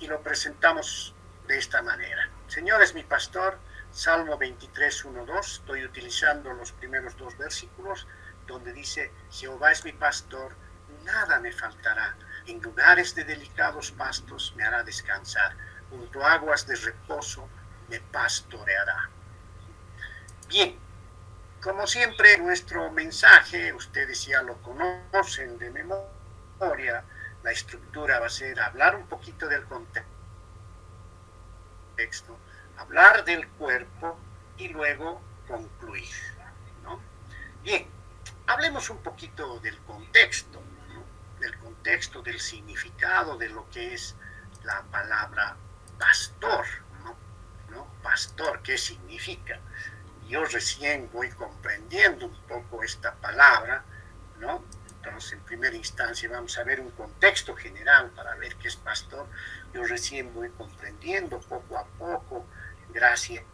y lo presentamos de esta manera. Señor es mi pastor, Salmo 23, 1, 2, estoy utilizando los primeros dos versículos, donde dice, Jehová es mi pastor, nada me faltará, en lugares de delicados pastos me hará descansar, junto a aguas de reposo me pastoreará. Bien, como siempre, nuestro mensaje, ustedes ya lo conocen de memoria, la estructura va a ser hablar un poquito del contexto, hablar del cuerpo y luego concluir, ¿no? Bien, hablemos un poquito del contexto, ¿no? Del contexto, del significado de lo que es la palabra pastor, ¿no? ¿No? Pastor, ¿qué significa? Yo recién voy comprendiendo un poco esta palabra, ¿no? Entonces, en primera instancia vamos a ver un contexto general para ver qué es pastor. Yo recién voy comprendiendo poco a poco, gracias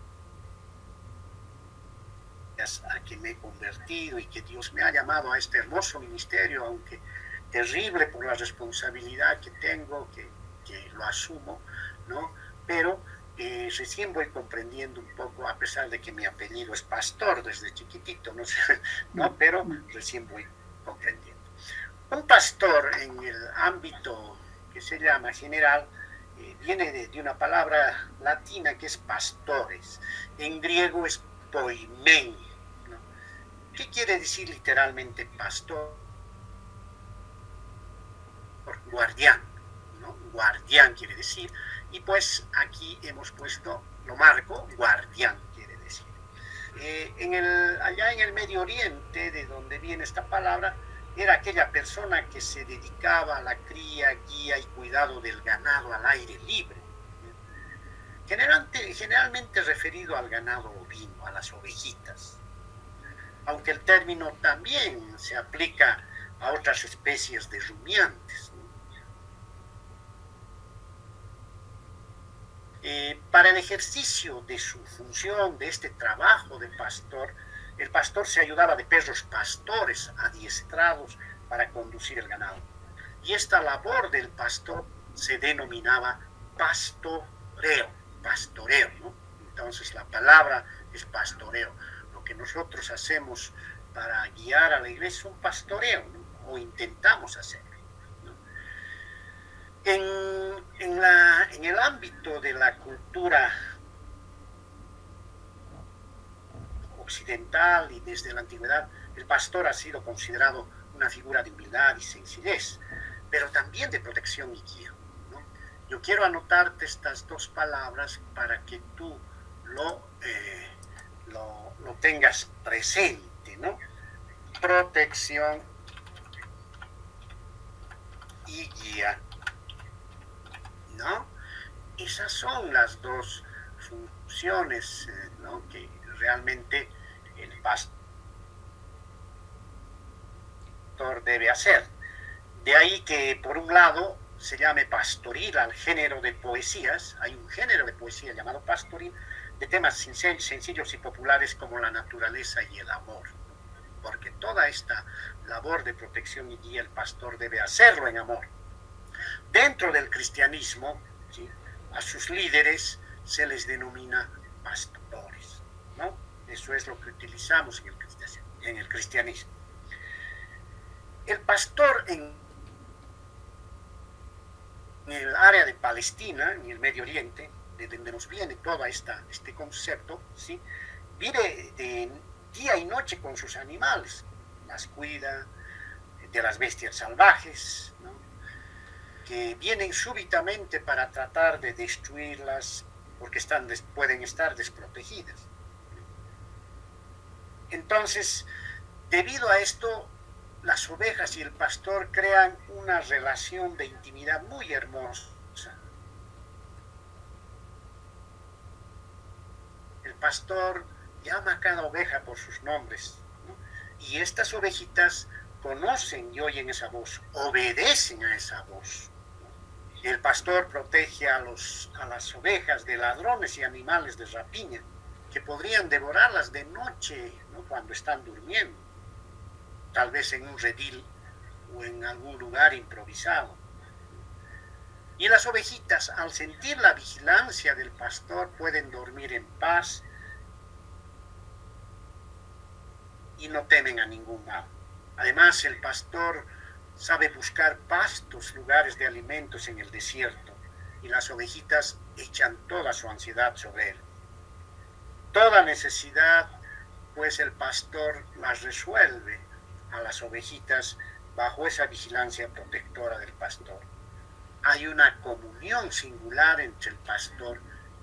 a que me he convertido y que Dios me ha llamado a este hermoso ministerio, aunque terrible por la responsabilidad que tengo, que lo asumo, ¿no? Pero recién voy comprendiendo un poco, a pesar de que mi apellido es Pastor desde chiquitito, ¿no? ¿No? Pero recién voy comprendiendo. Un pastor en el ámbito que se llama general viene de una palabra latina que es pastores. En griego es poimen, ¿no? ¿Qué quiere decir literalmente pastor? Guardián, ¿no? Guardián quiere decir, y pues aquí hemos puesto, lo marco, guardián quiere decir. Allá en el Medio Oriente, de donde viene esta palabra, era aquella persona que se dedicaba a la cría, guía y cuidado del ganado al aire libre. Generalmente referido al ganado ovino, a las ovejitas. Aunque el término también se aplica a otras especies de rumiantes. Para el ejercicio de su función, de este trabajo de pastor, el pastor se ayudaba de perros pastores adiestrados para conducir el ganado. Y esta labor del pastor se denominaba pastoreo, ¿no? Entonces la palabra es pastoreo. Lo que nosotros hacemos para guiar a la iglesia es un pastoreo, ¿no? O intentamos hacerlo. En el ámbito de la cultura occidental y desde la antigüedad, el pastor ha sido considerado una figura de humildad y sencillez, pero también de protección y guía, ¿no? Yo quiero anotarte estas dos palabras para que tú lo tengas presente, ¿no? Protección y guía, ¿no? Esas son las dos funciones, ¿no? Que realmente el pastor debe hacer. De ahí que, por un lado, se llame pastoril al género de poesías. Hay un género de poesía llamado pastoril, de temas sencillos y populares como la naturaleza y el amor. Porque toda esta labor de protección y guía el pastor debe hacerlo en amor. Dentro del cristianismo, ¿sí?, a sus líderes se les denomina pastores, ¿no? Eso es lo que utilizamos en el cristianismo. El pastor en el área de Palestina, en el Medio Oriente, de donde nos viene todo este concepto, ¿sí?, vive de día y noche con sus animales, las cuida de las bestias salvajes, ¿no?, que vienen súbitamente para tratar de destruirlas porque pueden estar desprotegidas. Entonces, debido a esto, las ovejas y el pastor crean una relación de intimidad muy hermosa. El pastor llama a cada oveja por sus nombres, ¿no?, y estas ovejitas conocen y oyen esa voz, obedecen a esa voz. El pastor protege a las ovejas de ladrones y animales de rapiña que podrían devorarlas de noche, ¿no?, cuando están durmiendo, tal vez en un redil o en algún lugar improvisado. Y las ovejitas, al sentir la vigilancia del pastor, pueden dormir en paz y no temen a ningún mal. Además, el pastor sabe buscar pastos, lugares de alimentos en el desierto, y las ovejitas echan toda su ansiedad sobre él. Toda necesidad, pues el pastor las resuelve a las ovejitas bajo esa vigilancia protectora del pastor. Hay una comunión singular entre el pastor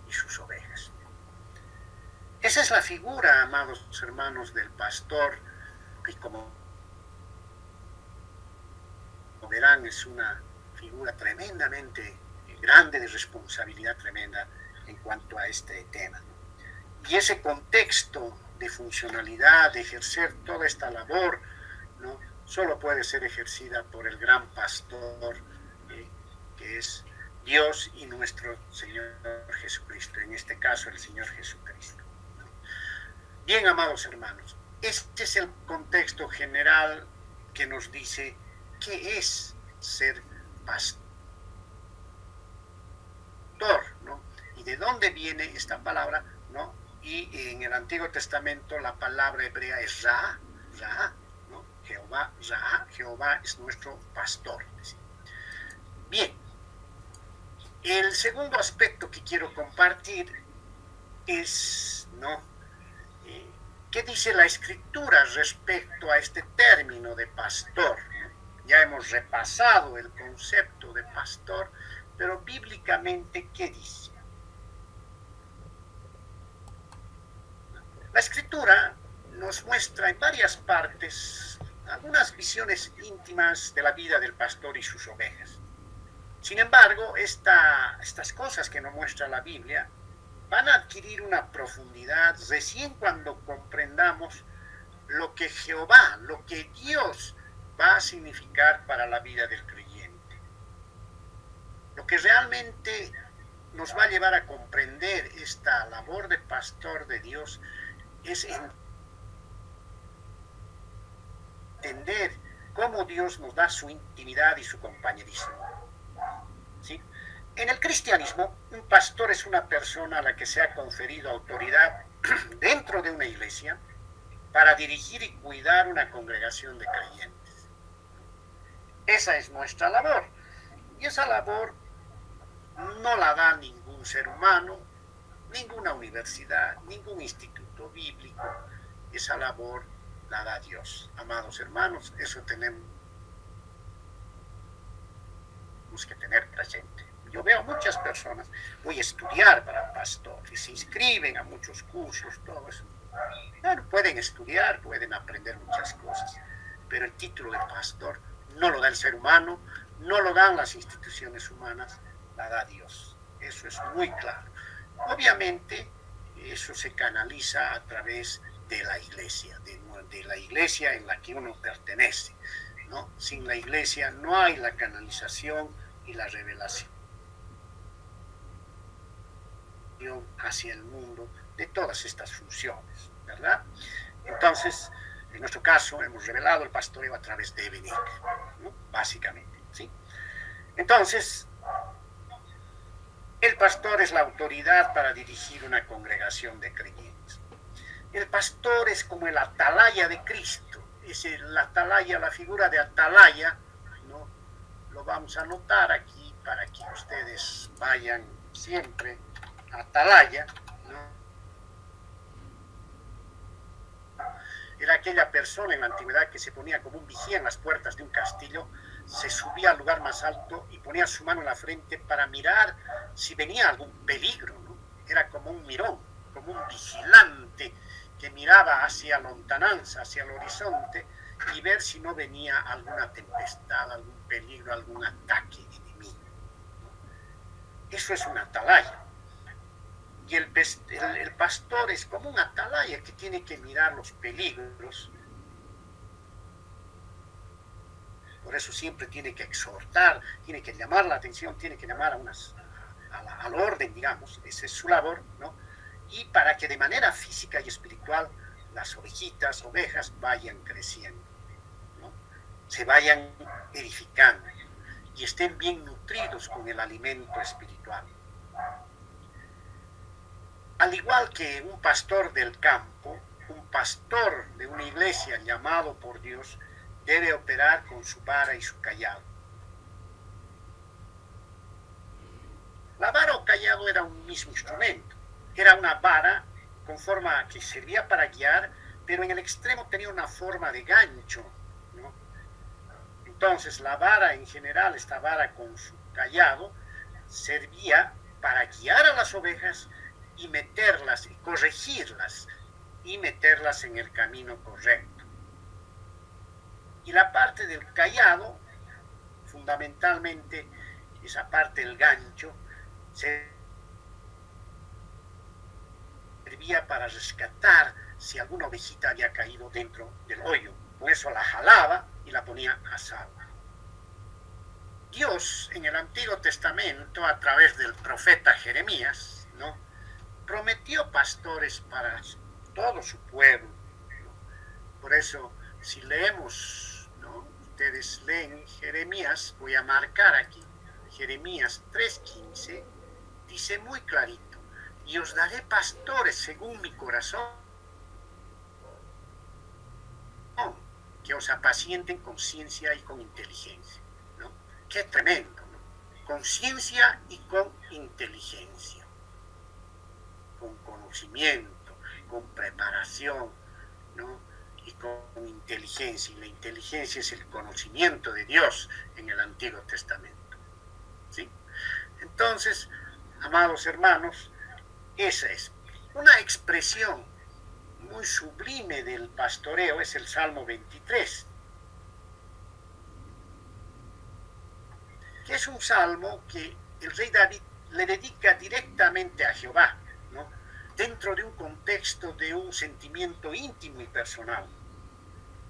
y sus ovejas. Esa es la figura, amados hermanos, del pastor, y como verán es una figura tremendamente grande, de responsabilidad tremenda en cuanto a este tema. Y ese contexto de funcionalidad, de ejercer toda esta labor, ¿no?, solo puede ser ejercida por el gran pastor, que es Dios y nuestro Señor Jesucristo, en este caso el Señor Jesucristo. Bien, amados hermanos, este es el contexto general que nos dice qué es ser pastor, ¿no? Y de dónde viene esta palabra, ¿no? Y en el Antiguo Testamento la palabra hebrea es Ra, ¿no? Jehová, Ra, Jehová es nuestro pastor. Bien, el segundo aspecto que quiero compartir es, ¿no?, ¿qué dice la Escritura respecto a este término de pastor? Ya hemos repasado el concepto de pastor, pero bíblicamente, ¿qué dice? La Escritura nos muestra en varias partes algunas visiones íntimas de la vida del pastor y sus ovejas. Sin embargo, estas cosas que nos muestra la Biblia van a adquirir una profundidad recién cuando comprendamos lo que Jehová, lo que Dios va a significar para la vida del creyente. Lo que realmente nos va a llevar a comprender esta labor de pastor de Dios es entender cómo Dios nos da su intimidad y su compañerismo. ¿Sí? En el cristianismo, un pastor es una persona a la que se ha conferido autoridad dentro de una iglesia para dirigir y cuidar una congregación de creyentes. Esa es nuestra labor. Y esa labor no la da ningún ser humano, ninguna universidad, ningún instituto bíblico. Esa labor la da Dios. Amados hermanos, eso tenemos que tener presente. Yo veo muchas personas, voy a estudiar para pastor, y se inscriben a muchos cursos, todo eso. Bueno, pueden estudiar, pueden aprender muchas cosas, pero el título de pastor no lo da el ser humano, no lo dan las instituciones humanas, la da Dios. Eso es muy claro. Obviamente, eso se canaliza a través de la iglesia, de la iglesia en la que uno pertenece, ¿no? Sin la iglesia no hay la canalización y la revelación hacia el mundo de todas estas funciones, ¿verdad? Entonces, en nuestro caso, hemos revelado el pastoreo a través de Ebenic, ¿no?, básicamente, ¿sí? Entonces, el pastor es la autoridad para dirigir una congregación de creyentes. El pastor es como el atalaya de Cristo. Es el atalaya, la figura de atalaya, ¿no? Lo vamos a anotar aquí para que ustedes vayan siempre a atalaya, ¿no? Era aquella persona en la antigüedad que se ponía como un vigía en las puertas de un castillo, se subía al lugar más alto y ponía su mano en la frente para mirar si venía algún peligro, ¿no? Era como un mirón, como un vigilante que miraba hacia lontananza, hacia el horizonte, y ver si no venía alguna tempestad, algún peligro, algún ataque enemigo. Eso es un atalaya. Y el pastor es como un atalaya que tiene que mirar los peligros. Por eso siempre tiene que exhortar, tiene que llamar la atención, tiene que llamar al orden, digamos. Esa es su labor, ¿no? Y para que de manera física y espiritual las ovejitas, ovejas vayan creciendo, ¿no? Se vayan edificando. y estén bien nutridos con el alimento espiritual. Al igual que un pastor del campo, un pastor de una iglesia llamado por Dios debe operar con su vara y su cayado. La vara o cayado era un mismo instrumento. Era una vara con forma que servía para guiar, pero en el extremo tenía una forma de gancho, ¿no? Entonces la vara en general, esta vara con su cayado, servía para guiar a las ovejas y meterlas, y corregirlas, y meterlas en el camino correcto. Y la parte del cayado, fundamentalmente, esa parte del gancho, servía para rescatar si alguna ovejita había caído dentro del hoyo. Por eso la jalaba y la ponía a salvo. Dios en el Antiguo Testamento, a través del profeta Jeremías, ¿no?, prometió pastores para todo su pueblo, ¿no? Por eso, si leemos, ¿no?, ustedes leen Jeremías, voy a marcar aquí, Jeremías 3:15, dice muy clarito: y os daré pastores según mi corazón, que os apacienten con ciencia y con inteligencia, ¿no? Qué tremendo, ¿no? Con ciencia y con inteligencia, con conocimiento, con preparación, ¿no?, y con inteligencia. Y la inteligencia es el conocimiento de Dios en el Antiguo Testamento, ¿sí? Entonces, amados hermanos, esa es una expresión muy sublime del pastoreo, es el Salmo 23, que es un salmo que el rey David le dedica directamente a Jehová, ¿no?, dentro de un contexto de un sentimiento íntimo y personal.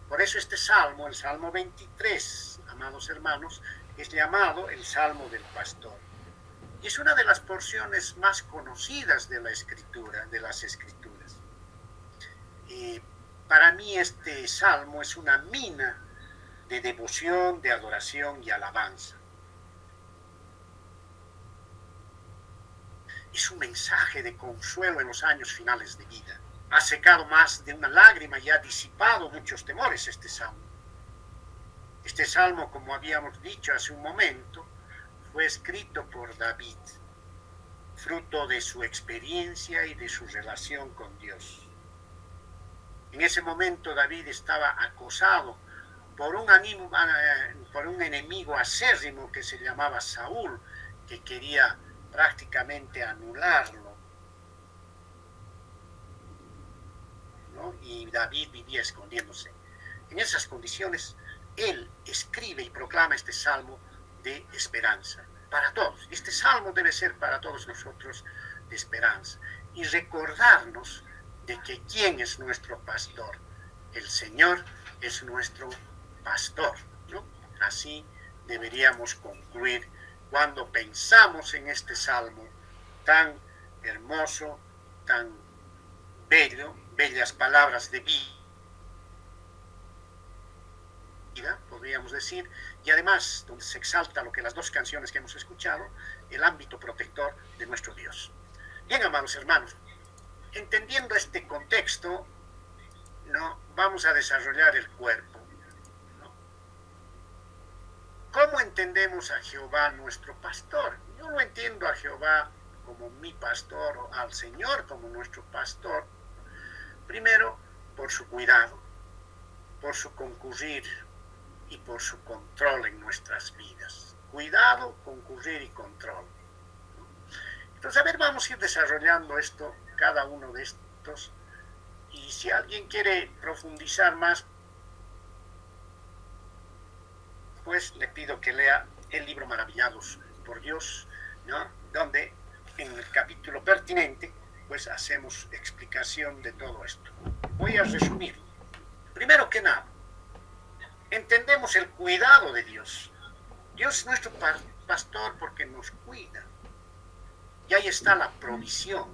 Por eso este salmo, el Salmo 23, amados hermanos, es llamado el Salmo del Pastor. Y es una de las porciones más conocidas de la Escritura, de las Escrituras. Para mí este salmo es una mina de devoción, de adoración y alabanza. Es un mensaje de consuelo en los años finales de vida. Ha secado más de una lágrima y ha disipado muchos temores este salmo. Este salmo, como habíamos dicho hace un momento, fue escrito por David, fruto de su experiencia y de su relación con Dios. En ese momento David estaba acosado por un enemigo acérrimo que se llamaba Saúl, que quería prácticamente anularlo, ¿no? Y David vivía escondiéndose. En esas condiciones, él escribe y proclama este salmo de esperanza para todos. Este salmo debe ser para todos nosotros de esperanza y recordarnos de que ¿quién es nuestro pastor? El Señor es nuestro pastor, ¿no? Así deberíamos concluir cuando pensamos en este salmo tan hermoso, tan bello, bellas palabras de vida, podríamos decir, y además donde se exalta lo que las dos canciones que hemos escuchado, el ámbito protector de nuestro Dios. Bien, amados hermanos, entendiendo este contexto, ¿no?, vamos a desarrollar el cuerpo, ¿no? ¿Cómo entendemos a Jehová nuestro pastor? Yo no entiendo a Jehová como mi pastor o al Señor como nuestro pastor. Primero, por su cuidado, por su concurrir y por su control en nuestras vidas. Cuidado, concurrir y control. Entonces, a ver, vamos a ir desarrollando esto, cada uno de estos, y si alguien quiere profundizar más, pues le pido que lea el libro Maravillados por Dios, ¿no?, donde en el capítulo pertinente pues hacemos explicación de todo esto. Voy a resumir. Primero que nada, entendemos el cuidado de Dios. Dios es nuestro pastor porque nos cuida. Y ahí está la provisión.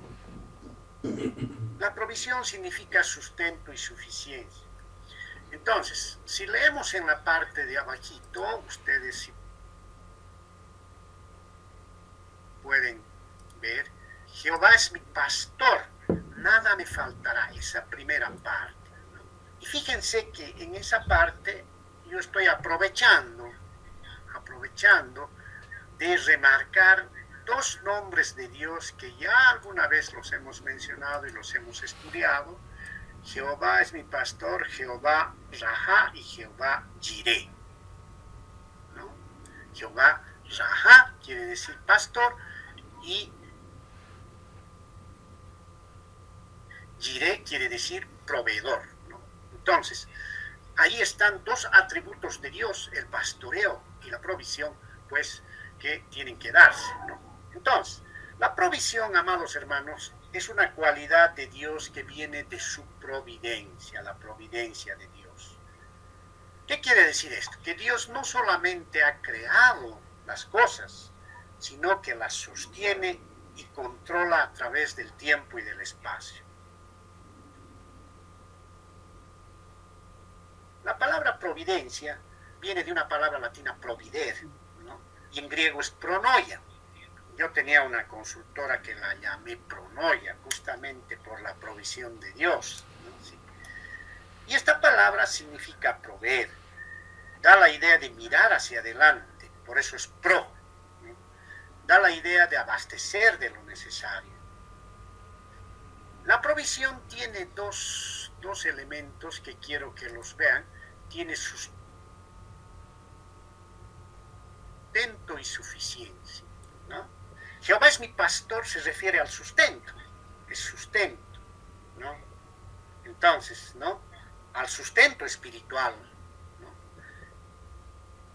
La provisión significa sustento y suficiencia. Entonces, si leemos en la parte de abajito, ustedes pueden ver, Jehová es mi pastor, nada me faltará, esa primera parte, ¿no? Y fíjense que en esa parte yo estoy aprovechando de remarcar dos nombres de Dios que ya alguna vez los hemos mencionado y los hemos estudiado. Jehová es mi pastor, Jehová Raha y Jehová Jireh, ¿no? Jehová Raha quiere decir pastor y Jireh quiere decir proveedor, ¿no? Entonces, ahí están dos atributos de Dios, el pastoreo y la provisión, pues, que tienen que darse, ¿no? Entonces, la provisión, amados hermanos, es una cualidad de Dios que viene de su providencia, la providencia de Dios. ¿Qué quiere decir esto? Que Dios no solamente ha creado las cosas, sino que las sostiene y controla a través del tiempo y del espacio. La palabra providencia viene de una palabra latina provider, ¿no? Y en griego es pronoia. Yo tenía una consultora que la llamé pronoia, justamente por la provisión de Dios, ¿no? Sí. Y esta palabra significa proveer, da la idea de mirar hacia adelante, por eso es pro, ¿no? Da la idea de abastecer de lo necesario. La provisión tiene dos elementos que quiero que los vean. Tiene sustento y suficiencia, ¿no? Jehová es mi pastor se refiere al sustento, es sustento, ¿no? Entonces, ¿no? Al sustento espiritual, ¿no?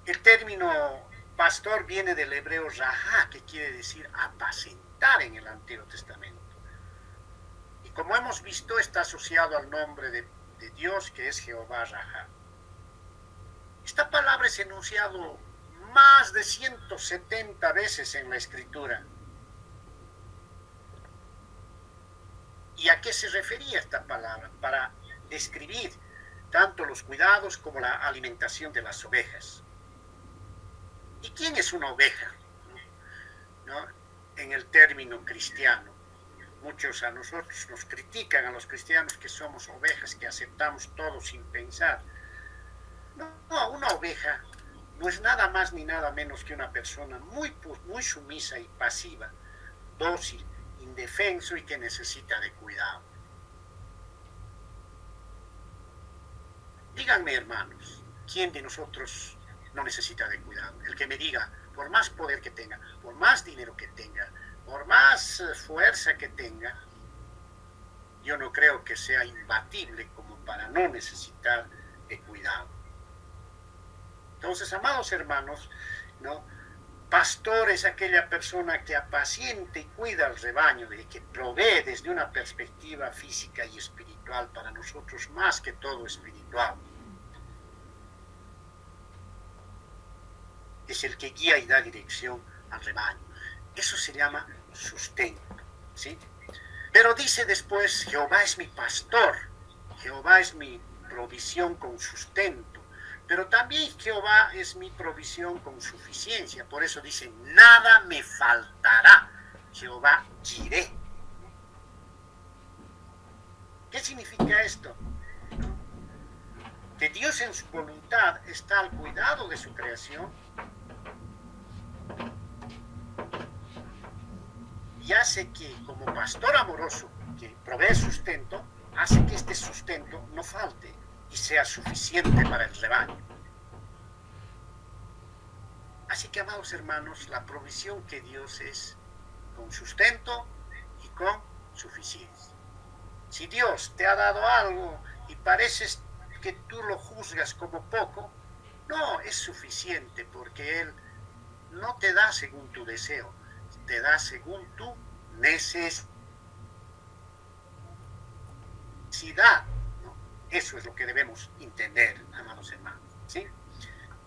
El término pastor viene del hebreo rahá, que quiere decir apacentar en el Antiguo Testamento. Y como hemos visto, está asociado al nombre de Dios, que es Jehová Rahá. Esta palabra es enunciado más de 170 veces en la Escritura. ¿Y a qué se refería esta palabra? Para describir tanto los cuidados como la alimentación de las ovejas. ¿Y quién es una oveja? ¿No? En el término cristiano. Muchos a nosotros nos critican, a los cristianos, que somos ovejas, que aceptamos todo sin pensar. No, una oveja no es nada más ni nada menos que una persona muy sumisa y pasiva, dócil, indefenso y que necesita de cuidado. Díganme, hermanos, ¿quién de nosotros no necesita de cuidado? El que me diga, por más poder que tenga, por más dinero que tenga, por más fuerza que tenga, yo no creo que sea imbatible como para no necesitar de cuidado. Entonces, amados hermanos, ¿no? Pastor es aquella persona que apacienta y cuida al rebaño, que provee desde una perspectiva física y espiritual, para nosotros más que todo espiritual. Es el que guía y da dirección al rebaño. Eso se llama sustento, ¿sí? Pero dice después, Jehová es mi pastor, Jehová es mi provisión con sustento, pero también Jehová es mi provisión con suficiencia. Por eso dice, nada me faltará, Jehová Jireh. ¿Qué significa esto? Que Dios en su voluntad está al cuidado de su creación y hace que, como pastor amoroso que provee sustento, hace que este sustento no falte y sea suficiente para el rebaño. Así que, amados hermanos, la provisión que Dios es con sustento y con suficiencia. Si Dios te ha dado algo y pareces que tú lo juzgas como poco, no, es suficiente, porque Él no te da según tu deseo, te da según tu necesidad, ¿no? Eso es lo que debemos entender, amados hermanos, ¿sí?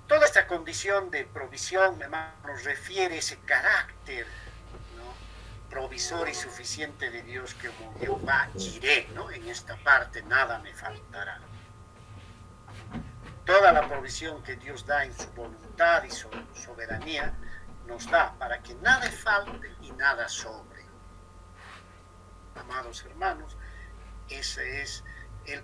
Toda esta condición de provisión, hermanos, nos refiere a ese carácter, ¿no?, provisor y suficiente de Dios, que como Jehová Jireh, ¿no? En esta parte nada me faltará. Toda la provisión que Dios da en su voluntad y su soberanía nos da para que nada falte y nada sobre. Amados hermanos, ese es el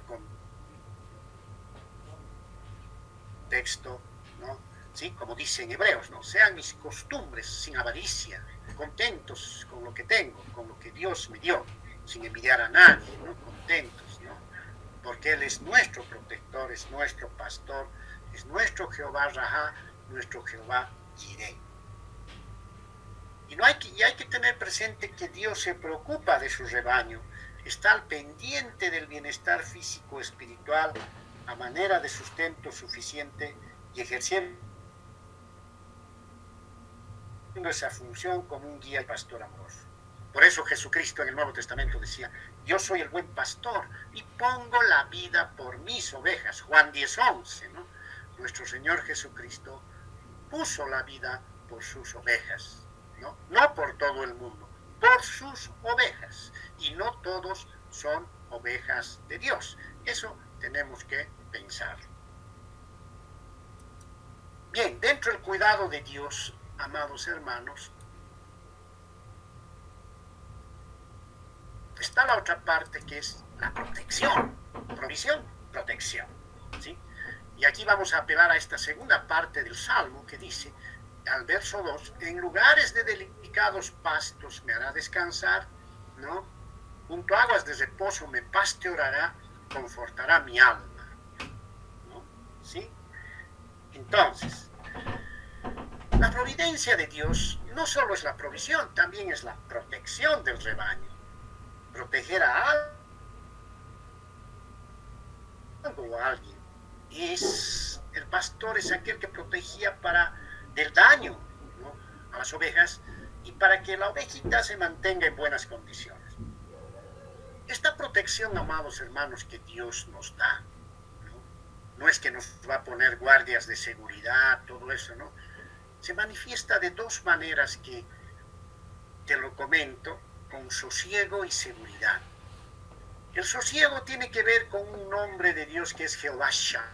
contexto, ¿no? ¿Sí? Como dicen Hebreos, ¿no? Sean mis costumbres sin avaricia, contentos con lo que tengo, con lo que Dios me dio, sin envidiar a nadie, ¿no? Contentos, ¿no? Porque Él es nuestro protector, es nuestro pastor, es nuestro Jehová Raha, nuestro Jehová Jireh. Y hay que tener presente que Dios se preocupa de su rebaño, está al pendiente del bienestar físico, espiritual, a manera de sustento suficiente y ejerciendo esa función como un guía y pastor amoroso. Por eso Jesucristo en el Nuevo Testamento decía, yo soy el buen pastor y pongo la vida por mis ovejas. Juan 10:11, ¿no? Nuestro Señor Jesucristo puso la vida por sus ovejas, ¿no? No por todo el mundo, por sus ovejas. Y no todos son ovejas de Dios. Eso tenemos que pensar. Bien, dentro del cuidado de Dios, amados hermanos, está la otra parte que es la protección, provisión, protección, ¿sí? Y aquí vamos a apelar a esta segunda parte del Salmo que dice, al verso 2, en lugares de delicados pastos me hará descansar, ¿no? Junto a aguas de reposo me pastoreará, confortará mi alma, ¿no? ¿Sí? Entonces, la providencia de Dios no solo es la provisión, también es la protección del rebaño. Proteger a algo o a alguien. El pastor es aquel que protegía del daño, ¿no? A las ovejas y para que la ovejita se mantenga en buenas condiciones. Esta protección, amados hermanos, que Dios nos da, no es que nos va a poner guardias de seguridad, todo eso, ¿no? Se manifiesta de dos maneras que te lo comento, con sosiego y seguridad. El sosiego tiene que ver con un nombre de Dios que es Jehová Shalom.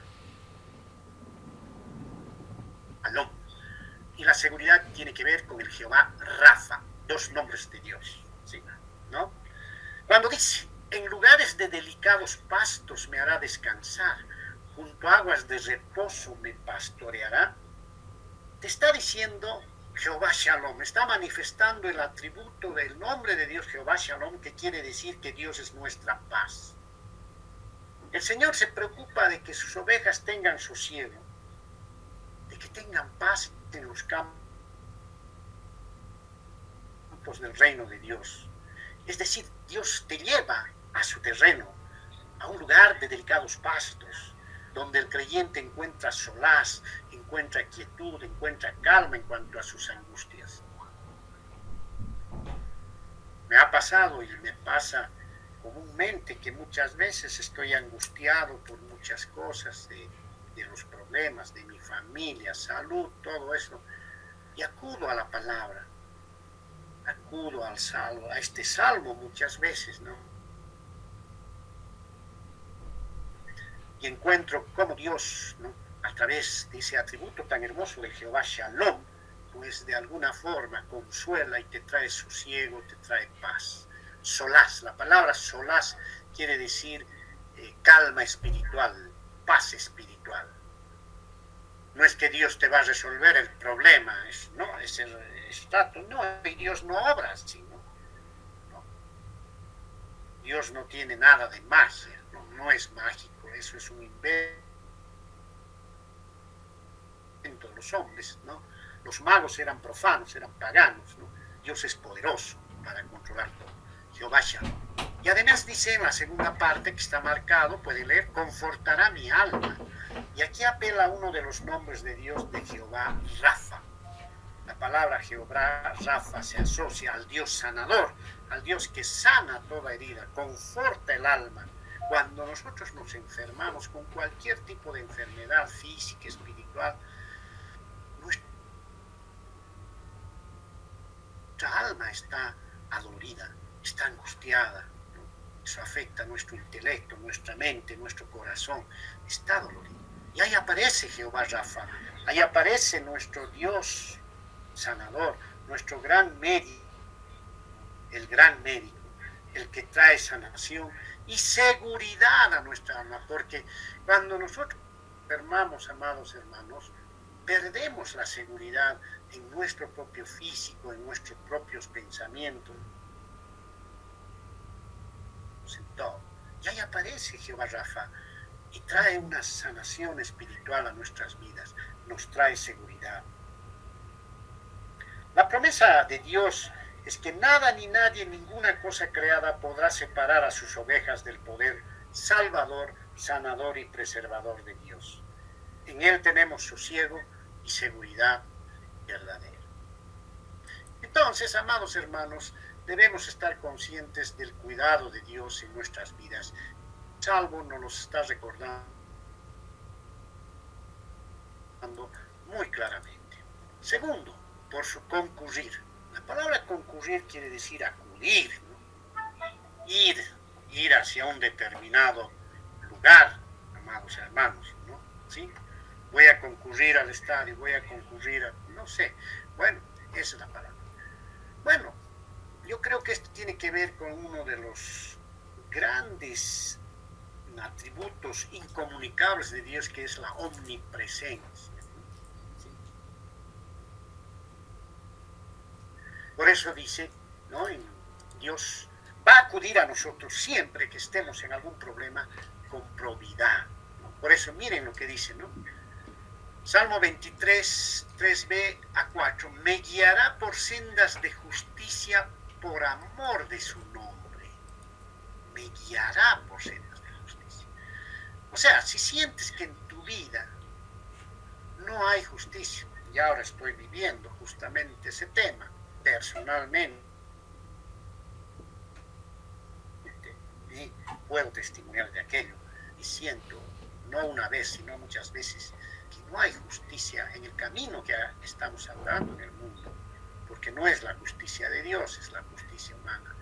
Y la seguridad tiene que ver con el Jehová Rafa, dos nombres de Dios, ¿sí? ¿No? Cuando dice, en lugares de delicados pastos me hará descansar, junto a aguas de reposo me pastoreará, te está diciendo Jehová Shalom, está manifestando el atributo del nombre de Dios Jehová Shalom, que quiere decir que Dios es nuestra paz. El Señor se preocupa de que sus ovejas tengan sosiego, de que tengan paz en los campos del reino de Dios. Es decir, Dios te lleva a su terreno, a un lugar de delicados pastos, donde el creyente encuentra solaz, encuentra quietud, encuentra calma en cuanto a sus angustias. Me ha pasado y me pasa comúnmente que muchas veces estoy angustiado por muchas cosas de los problemas de mi familia, salud, todo eso, y acudo a la palabra, acudo al salmo, a este salmo muchas veces, ¿no? Y encuentro cómo Dios, ¿no?, a través de ese atributo tan hermoso de Jehová Shalom, pues de alguna forma consuela y te trae sosiego, te trae paz. Solaz, la palabra solaz quiere decir calma espiritual, paz espiritual. No es que Dios te va a resolver el problema, no, es el estatus, no, y Dios no obra así, ¿no? Dios no tiene nada de magia, no es mágico, eso es un invento de los hombres, ¿no? Los magos eran profanos, eran paganos, ¿no? Dios es poderoso para controlar todo. Jehová Shalom. Y además dice en la segunda parte que está marcado, puede leer, confortará mi alma. Y aquí apela a uno de los nombres de Dios, de Jehová Rafa. La palabra Jehová Rafa se asocia al Dios sanador, al Dios que sana toda herida, conforta el alma. Cuando nosotros nos enfermamos con cualquier tipo de enfermedad física, espiritual, nuestra alma está adolorida, está angustiada, ¿no? Eso afecta nuestro intelecto, nuestra mente, nuestro corazón, está dolorido. Y ahí aparece Jehová Rafa, ahí aparece nuestro Dios sanador, nuestro gran médico, el gran médico, el que trae sanación y seguridad a nuestra alma, porque cuando nosotros enfermamos, amados hermanos, perdemos la seguridad en nuestro propio físico, en nuestros propios pensamientos, en todo. Y ahí aparece Jehová Rafa y trae una sanación espiritual a nuestras vidas, nos trae seguridad. La promesa de Dios es que nada ni nadie, ninguna cosa creada podrá separar a sus ovejas del poder salvador, sanador y preservador de Dios. En Él tenemos sosiego y seguridad verdadera. Entonces, amados hermanos, debemos estar conscientes del cuidado de Dios en nuestras vidas. Salmo nos lo está recordando muy claramente. Segundo, por su concurrir. La palabra concurrir quiere decir acudir, ¿no? Ir hacia un determinado lugar, amados hermanos, ¿no? ¿Sí? Voy a concurrir al estadio, voy a concurrir a, no sé. Bueno, esa es la palabra. Bueno, yo creo que esto tiene que ver con uno de los grandes atributos incomunicables de Dios, que es la omnipresencia. Por eso dice, ¿no? Dios va a acudir a nosotros siempre que estemos en algún problema con probidad, ¿no? Por eso miren lo que dice, ¿no? Salmo 23, 3b a 4, me guiará por sendas de justicia por amor de su nombre. Me guiará por sendas de justicia. O sea, si sientes que en tu vida no hay justicia, y ahora estoy viviendo justamente ese tema personalmente, y puedo testimoniar de aquello, y siento, no una vez, sino muchas veces, que no hay justicia en el camino que estamos andando en el mundo, porque no es la justicia de Dios, es la justicia humana.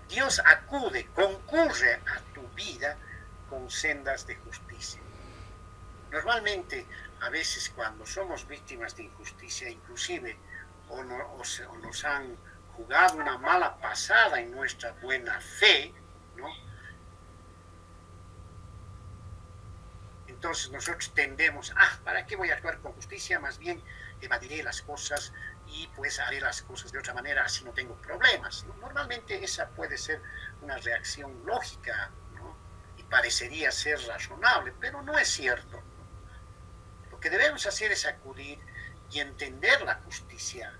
Dios acude, concurre a tu vida con sendas de justicia. Normalmente, a veces cuando somos víctimas de injusticia, inclusive, o nos han jugado una mala pasada en nuestra buena fe, ¿no? Entonces nosotros tendemos, ¿para qué voy a actuar con justicia? Más bien evadiré las cosas y pues haré las cosas de otra manera, así no tengo problemas, ¿no? Normalmente esa puede ser una reacción lógica, ¿no? Y parecería ser razonable, pero no es cierto. Lo que debemos hacer es acudir y entender la justicia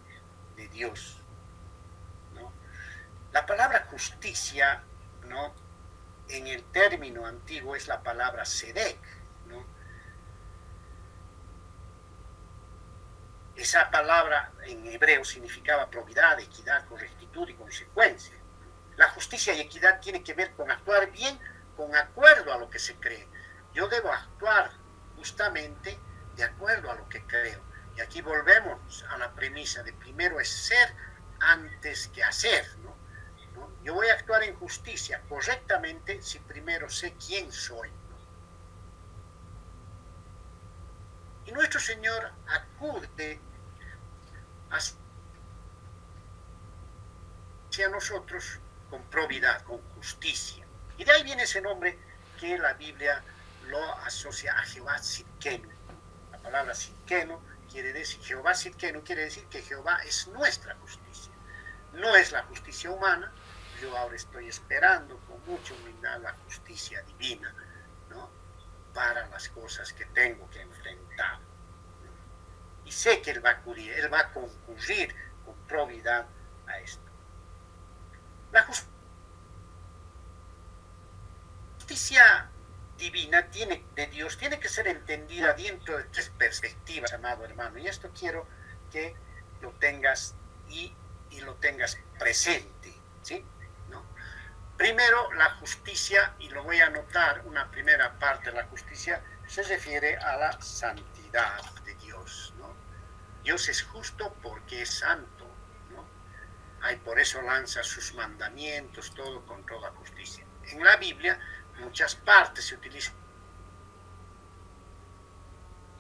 de Dios, ¿no? La palabra justicia, ¿no? En el término antiguo es la palabra sedek, ¿no? Esa palabra en hebreo significaba probidad, equidad, correctitud y consecuencia. La justicia y equidad tiene que ver con actuar bien con acuerdo a lo que se cree. Yo debo actuar justamente de acuerdo a lo que creo. Y aquí volvemos a la premisa de primero es ser antes que hacer, ¿no? Yo voy a actuar en justicia correctamente si primero sé quién soy, ¿no? Y nuestro Señor acude hacia nosotros con probidad, con justicia. Y de ahí viene ese nombre que la Biblia lo asocia a Jehová Sidkenu. La palabra Sidkenu quiere decir, Jehová Sidkenu quiere decir que Jehová es nuestra justicia. No es la justicia humana. Yo ahora estoy esperando con mucha humildad la justicia divina, ¿no? Para las cosas que tengo que enfrentar. Y sé que Él va a acudir, Él va a concurrir con probidad a esto. La justicia divina de Dios tiene que ser entendida dentro de tres perspectivas, amado hermano. Y esto quiero que lo tengas y lo tengas presente, ¿sí? ¿No? Primero, la justicia, y lo voy a anotar, una primera parte de la justicia se refiere a la santidad de Dios, ¿no? Dios es justo porque es santo, ¿no? Por eso lanza sus mandamientos, todo con toda justicia. En la Biblia, muchas partes se utiliza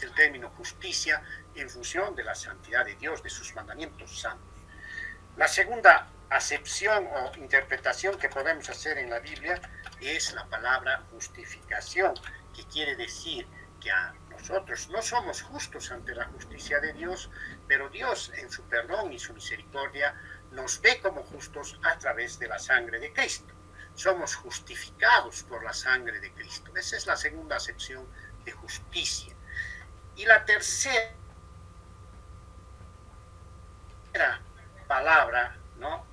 el término justicia en función de la santidad de Dios, de sus mandamientos santos. La segunda acepción o interpretación que podemos hacer en la Biblia es la palabra justificación, que quiere decir que nosotros no somos justos ante la justicia de Dios, pero Dios en su perdón y su misericordia nos ve como justos a través de la sangre de Cristo. Somos justificados por la sangre de Cristo. Esa es la segunda acepción de justicia. Y la tercera palabra, ¿no?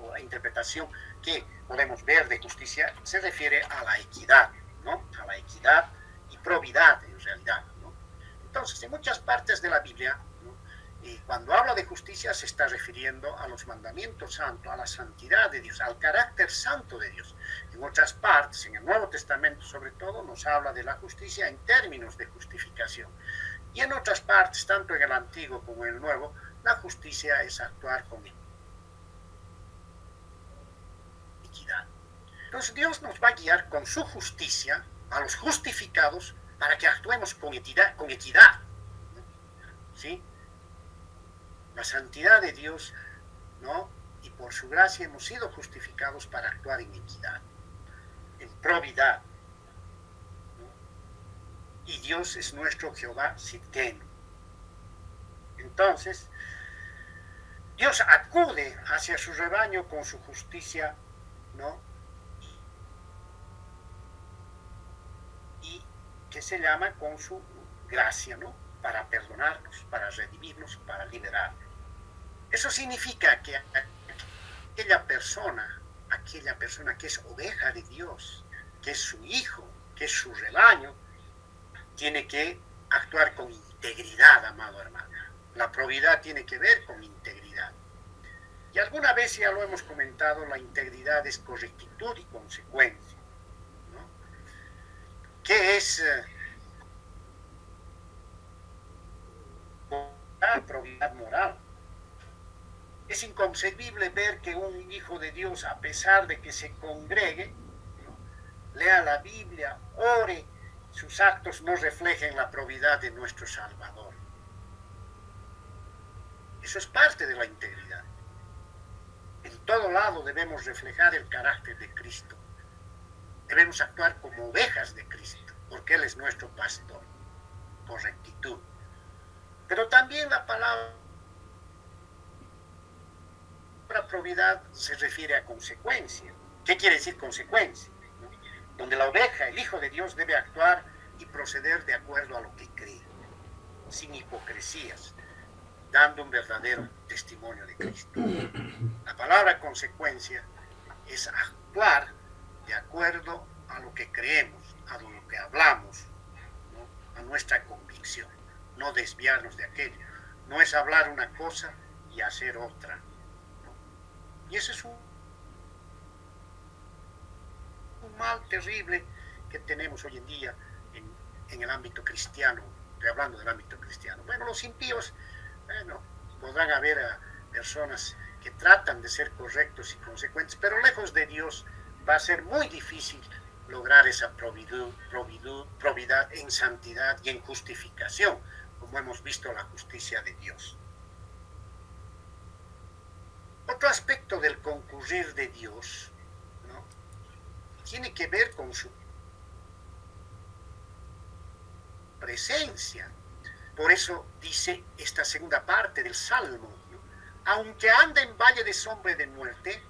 O interpretación que podemos ver de justicia se refiere a la equidad, ¿no? A la equidad y probidad en realidad, ¿no? Entonces, en muchas partes de la Biblia, ¿no? Cuando habla de justicia se está refiriendo a los mandamientos santos, a la santidad de Dios, al carácter santo de Dios. En otras partes, en el Nuevo Testamento sobre todo, nos habla de la justicia en términos de justificación. Y en otras partes, tanto en el Antiguo como en el Nuevo, la justicia es actuar con equidad. Entonces Dios nos va a guiar con su justicia a los justificados para que actuemos con equidad. ¿Sí? La santidad de Dios, ¿no? Y por su gracia hemos sido justificados para actuar en equidad, en probidad, ¿no? Y Dios es nuestro Jehová Sidkenu. Entonces, Dios acude hacia su rebaño con su justicia, ¿no? Y que se llama con su gracia, ¿no? Para perdonarnos, para redimirnos, para liberarnos. Eso significa que aquella persona que es oveja de Dios, que es su hijo, que es su rebaño, tiene que actuar con integridad, amado hermano. La probidad tiene que ver con integridad. Y alguna vez ya lo hemos comentado, la integridad es correctitud y consecuencia, ¿no? ¿Qué es probidad moral? Es inconcebible ver que un hijo de Dios, a pesar de que se congregue, ¿no? Lea la Biblia, ore, sus actos no reflejen la probidad de nuestro Salvador. Eso es parte de la integridad. En todo lado debemos reflejar el carácter de Cristo. Debemos actuar como ovejas de Cristo, porque Él es nuestro pastor, con rectitud. Pero también la palabra probidad se refiere a consecuencia. ¿Qué quiere decir consecuencia? ¿No? Donde la oveja, el Hijo de Dios, debe actuar y proceder de acuerdo a lo que cree, sin hipocresías, dando un verdadero testimonio de Cristo. La palabra consecuencia es actuar de acuerdo a lo que creemos, a lo que hablamos, ¿no? A nuestra convicción, no desviarnos de aquello. No es hablar una cosa y hacer otra, ¿no? Y ese es un mal terrible que tenemos hoy en día en el ámbito cristiano. Estoy hablando del ámbito cristiano. Bueno, los impíos, bueno, podrán haber personas que tratan de ser correctos y consecuentes, pero lejos de Dios va a ser muy difícil lograr esa probidad en santidad y en justificación, como hemos visto la justicia de Dios. Otro aspecto del concurrir de Dios, ¿no? Tiene que ver con su presencia. Por eso dice esta segunda parte del Salmo, ¿no? Aunque ande en valle de sombra y de muerte,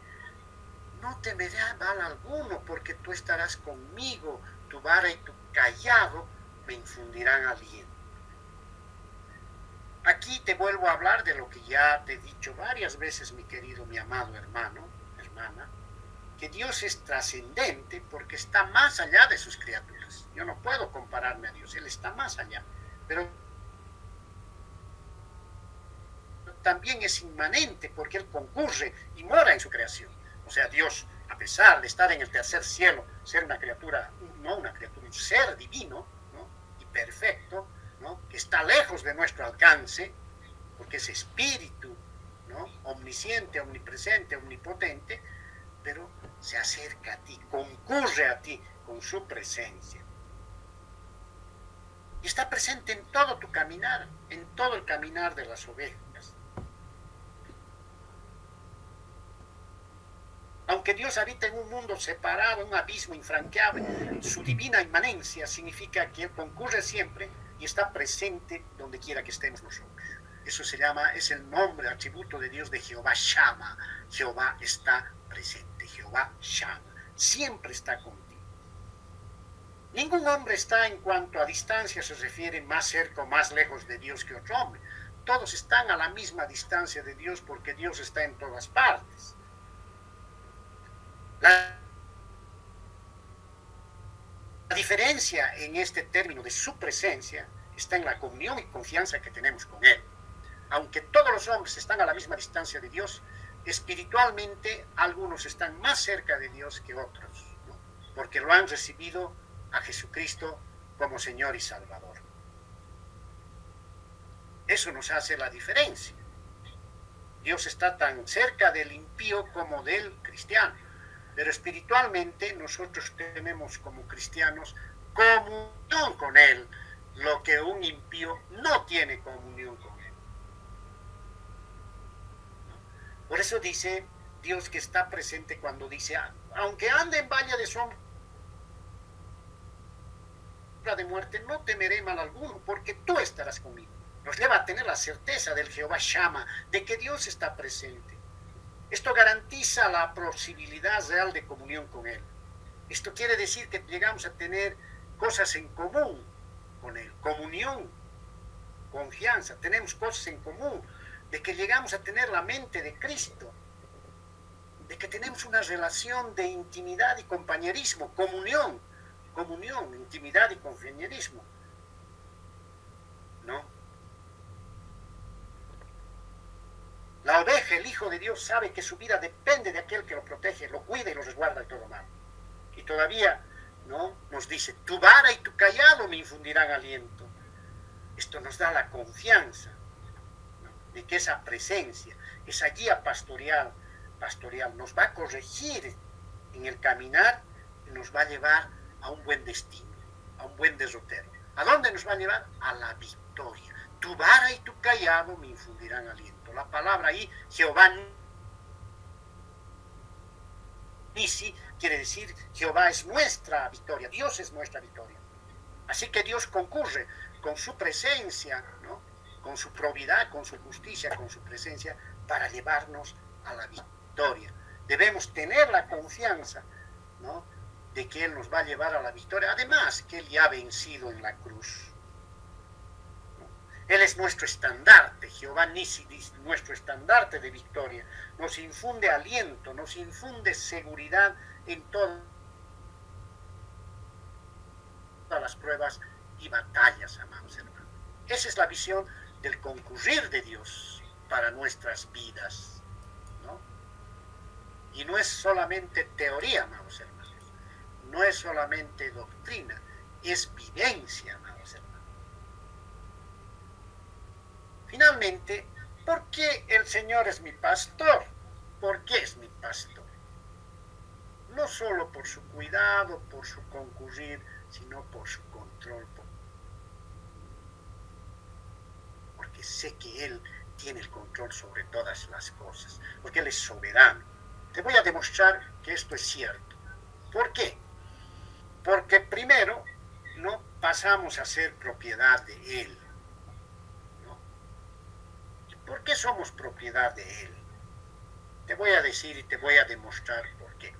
no temeré mal alguno, porque tú estarás conmigo, tu vara y tu cayado me infundirán aliento. Aquí te vuelvo a hablar de lo que ya te he dicho varias veces, mi querido, mi amado hermano, hermana, que Dios es trascendente porque está más allá de sus criaturas. Yo no puedo compararme a Dios, Él está más allá, pero también es inmanente porque Él concurre y mora en su creación. O sea, Dios, a pesar de estar en el tercer cielo, ser una criatura, no una criatura, un ser divino, ¿no? Y perfecto, ¿no? Que está lejos de nuestro alcance, porque es espíritu, ¿no? Omnisciente, omnipresente, omnipotente, pero se acerca a ti, concurre a ti con su presencia. Y está presente en todo tu caminar, en todo el caminar de las ovejas. Aunque Dios habita en un mundo separado, en un abismo infranqueable, su divina inmanencia significa que Él concurre siempre y está presente donde quiera que estemos nosotros. Eso se llama, es el nombre, atributo de Dios de Jehová Shama. Jehová está presente, Jehová Shama, siempre está contigo. Ningún hombre está, en cuanto a distancia se refiere, más cerca o más lejos de Dios que otro hombre. Todos están a la misma distancia de Dios porque Dios está en todas partes. La diferencia en este término de su presencia está en la comunión y confianza que tenemos con Él. Aunque todos los hombres están a la misma distancia de Dios, espiritualmente algunos están más cerca de Dios que otros, ¿no? Porque lo han recibido a Jesucristo como Señor y Salvador. Eso nos hace la diferencia. Dios está tan cerca del impío como del cristiano, pero espiritualmente nosotros tenemos como cristianos comunión con Él, lo que un impío no tiene comunión con Él. Por eso dice Dios que está presente cuando dice, aunque ande en valle de sombra de muerte, no temeré mal alguno, porque tú estarás conmigo. Nos lleva a tener la certeza del Jehová Shama, de que Dios está presente. Esto garantiza la posibilidad real de comunión con Él. Esto quiere decir que llegamos a tener cosas en común con Él, comunión, confianza, tenemos cosas en común, de que llegamos a tener la mente de Cristo, de que tenemos una relación de intimidad y compañerismo, comunión, intimidad y compañerismo, ¿no? La oveja, el Hijo de Dios, sabe que su vida depende de aquel que lo protege, lo cuida y lo resguarda de todo mal. Y todavía, ¿no?, nos dice, tu vara y tu cayado me infundirán aliento. Esto nos da la confianza, ¿no?, de que esa presencia, esa guía pastoral nos va a corregir en el caminar y nos va a llevar a un buen destino, a un buen derrotero. ¿A dónde nos va a llevar? A la victoria. Tu vara y tu cayado me infundirán aliento. La palabra ahí, Jehová Nisi, quiere decir Jehová es nuestra victoria, Dios es nuestra victoria. Así que Dios concurre con su presencia, ¿no?, con su probidad, con su justicia, con su presencia, para llevarnos a la victoria. Debemos tener la confianza, ¿no?, de que Él nos va a llevar a la victoria. Además, que Él ya ha vencido en la cruz. Él es nuestro estandarte, Jehová Nisi, nuestro estandarte de victoria. Nos infunde aliento, nos infunde seguridad en todas las pruebas y batallas, amados hermanos. Esa es la visión del concurrir de Dios para nuestras vidas, ¿no? Y no es solamente teoría, amados hermanos. No es solamente doctrina, es vivencia, amados hermanos. Finalmente, ¿por qué el Señor es mi pastor? ¿Por qué es mi pastor? No solo por su cuidado, por su concurrir, sino por su control. Porque sé que Él tiene el control sobre todas las cosas, porque Él es soberano. Te voy a demostrar que esto es cierto. ¿Por qué? Porque primero, no pasamos a ser propiedad de Él. ¿Por qué somos propiedad de Él? Te voy a decir y te voy a demostrar por qué.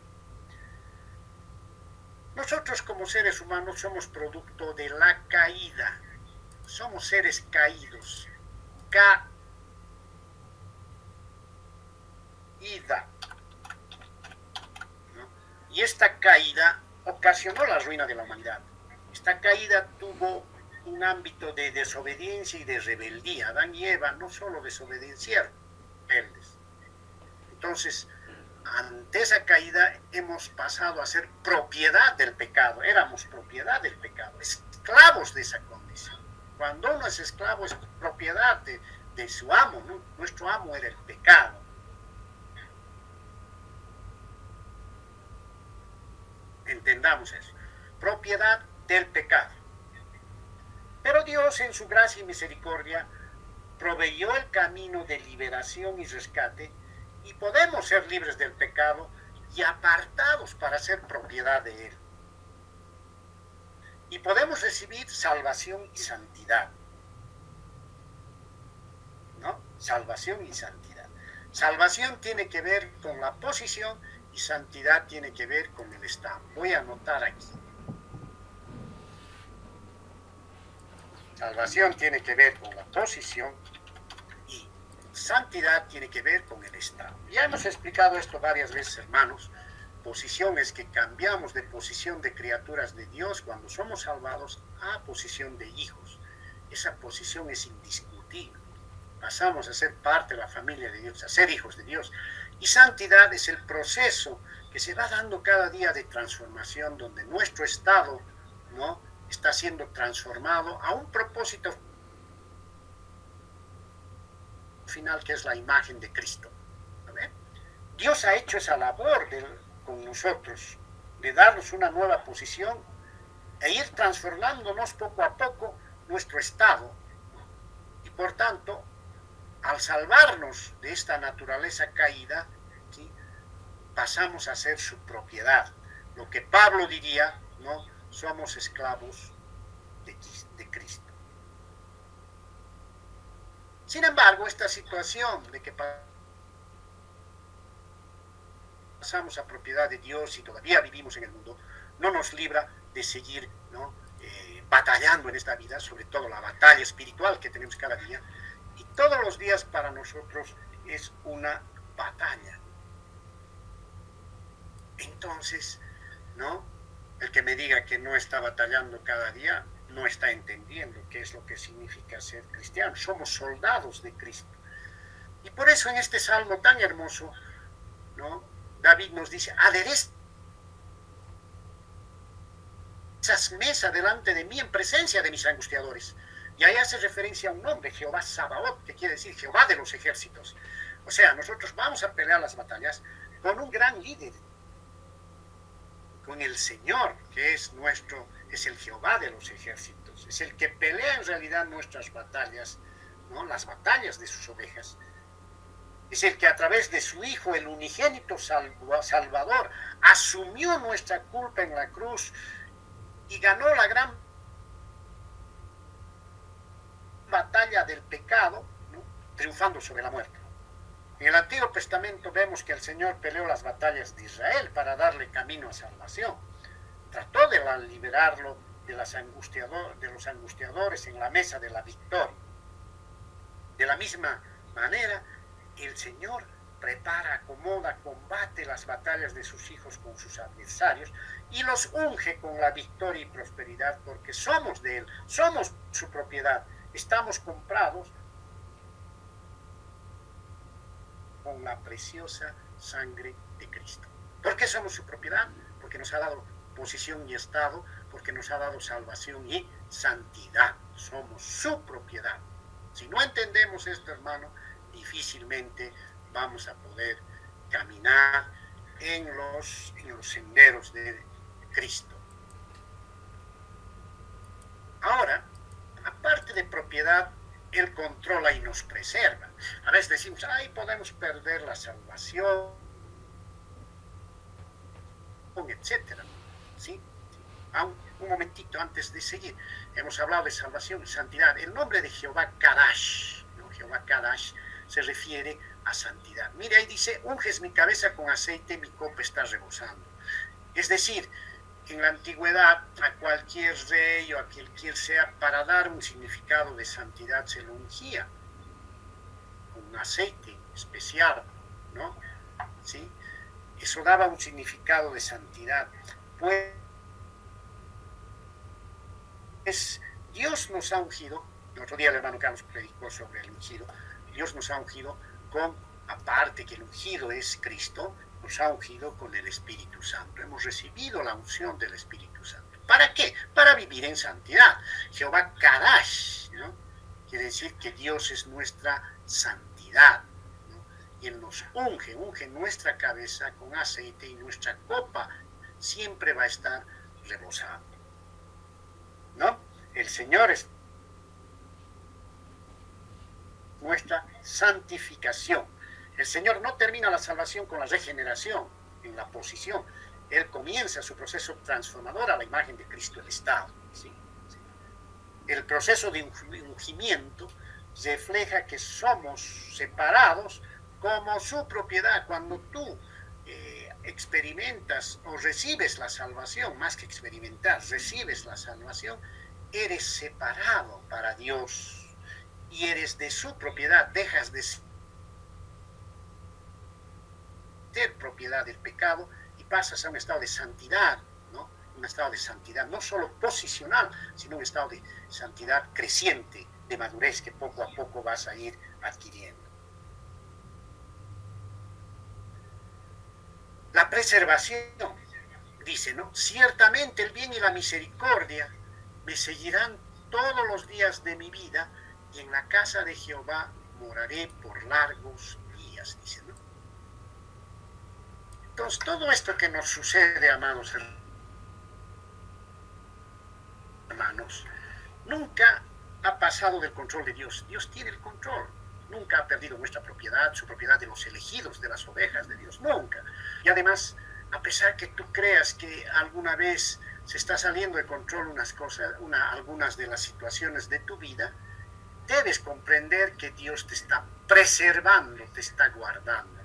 Nosotros como seres humanos somos producto de la caída. Somos seres caídos. Caída. ¿No? Y esta caída ocasionó la ruina de la humanidad. Esta caída tuvo un ámbito de desobediencia y de rebeldía. Adán y Eva no solo desobedecieron, rebeldes. Entonces, ante esa caída hemos pasado a ser propiedad del pecado. Éramos propiedad del pecado, esclavos de esa condición. Cuando uno es esclavo es propiedad de su amo, ¿no? Nuestro amo era el pecado. Entendamos eso. Propiedad del pecado. Pero Dios en su gracia y misericordia proveyó el camino de liberación y rescate y podemos ser libres del pecado y apartados para ser propiedad de Él. Y podemos recibir salvación y santidad. ¿No? Salvación y santidad. Salvación tiene que ver con la posición y santidad tiene que ver con el estado. Voy a anotar aquí. Salvación tiene que ver con la posición y santidad tiene que ver con el estado. Ya hemos explicado esto varias veces, hermanos. Posición es que cambiamos de posición de criaturas de Dios cuando somos salvados a posición de hijos. Esa posición es indiscutible. Pasamos a ser parte de la familia de Dios, a ser hijos de Dios. Y santidad es el proceso que se va dando cada día de transformación, donde nuestro estado, ¿no?, está siendo transformado a un propósito final que es la imagen de Cristo. ¿Vale? Dios ha hecho esa labor con nosotros, de darnos una nueva posición e ir transformándonos poco a poco nuestro estado. Y por tanto, al salvarnos de esta naturaleza caída, ¿sí?, pasamos a ser su propiedad. Lo que Pablo diría, ¿no?, somos esclavos de Cristo. Sin embargo, esta situación de que pasamos a propiedad de Dios y todavía vivimos en el mundo, no nos libra de seguir, ¿no?, batallando en esta vida, sobre todo la batalla espiritual que tenemos cada día, y todos los días para nosotros es una batalla. Entonces, ¿no?, el que me diga que no está batallando cada día no está entendiendo qué es lo que significa ser cristiano. Somos soldados de Cristo. Y por eso en este salmo tan hermoso, ¿no?, David nos dice: aderezas mesa delante de mí en presencia de mis angustiadores. Y ahí hace referencia a un nombre, Jehová Sabaoth, que quiere decir Jehová de los ejércitos. O sea, nosotros vamos a pelear las batallas con un gran líder, con el Señor, que es el Jehová de los ejércitos, es el que pelea en realidad nuestras batallas, ¿no?, las batallas de sus ovejas. Es el que a través de su Hijo, el unigénito Salvador, asumió nuestra culpa en la cruz y ganó la gran batalla del pecado, ¿no?, triunfando sobre la muerte. En el Antiguo Testamento vemos que el Señor peleó las batallas de Israel para darle camino a salvación. Trató de liberarlo de los angustiadores en la mesa de la victoria. De la misma manera, el Señor prepara, acomoda, combate las batallas de sus hijos con sus adversarios y los unge con la victoria y prosperidad, porque somos de Él, somos su propiedad, estamos comprados con la preciosa sangre de Cristo. ¿Por qué somos su propiedad? Porque nos ha dado posición y estado, porque nos ha dado salvación y santidad. Somos su propiedad. Si no entendemos esto, hermano, difícilmente vamos a poder caminar en los senderos de Cristo. Ahora, aparte de propiedad, Él controla y nos preserva. A veces decimos: ay, podemos perder la salvación, etcétera. ¿Sí? Un momentito antes de seguir, hemos hablado de salvación y santidad. El nombre de Jehová Kadash, ¿no?, Jehová Kadash se refiere a santidad. Mire, ahí dice: unges mi cabeza con aceite, mi copa está rebosando. Es decir, en la antigüedad a cualquier rey o a quien sea, para dar un significado de santidad se lo ungía con un aceite especial, ¿no? ¿Sí? Eso daba un significado de santidad. Pues Dios nos ha ungido. El otro día el hermano Carlos predicó sobre el ungido. Dios nos ha ungido aparte que el ungido es Cristo, nos ha ungido con el Espíritu Santo. Hemos recibido la unción del Espíritu Santo. ¿Para qué? Para vivir en santidad. Jehová Kadash, ¿no?, quiere decir que Dios es nuestra santidad, ¿no? Y Él nos unge nuestra cabeza con aceite y nuestra copa siempre va a estar rebosando, ¿no? El Señor nuestra santificación. El Señor no termina la salvación con la regeneración en la posición. Él comienza su proceso transformador a la imagen de Cristo el Estado. ¿Sí? El proceso de ungimiento refleja que somos separados como su propiedad. Cuando tú experimentas o recibes la salvación, más que experimentar, recibes la salvación, eres separado para Dios y eres de su propiedad, dejas de ser propiedad del pecado y pasas a un estado de santidad, ¿no? Un estado de santidad no solo posicional, sino un estado de santidad creciente, de madurez que poco a poco vas a ir adquiriendo. La preservación, dice, ¿no? Ciertamente el bien y la misericordia me seguirán todos los días de mi vida y en la casa de Jehová moraré por largos días, dice, ¿no? Entonces, todo esto que nos sucede, amados hermanos, nunca ha pasado del control de Dios. Dios tiene el control. Nunca ha perdido nuestra propiedad, su propiedad de los elegidos, de las ovejas de Dios. Nunca. Y además, a pesar que tú creas que alguna vez se está saliendo de control unas cosas, algunas de las situaciones de tu vida, debes comprender que Dios te está preservando, te está guardando.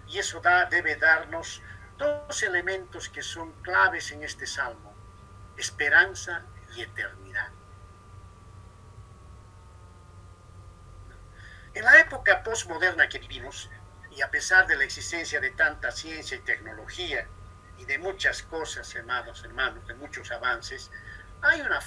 Y eso debe darnos dos elementos que son claves en este salmo: esperanza y eternidad. En la época postmoderna que vivimos, y a pesar de la existencia de tanta ciencia y tecnología y de muchas cosas, hermanos, de muchos avances, hay una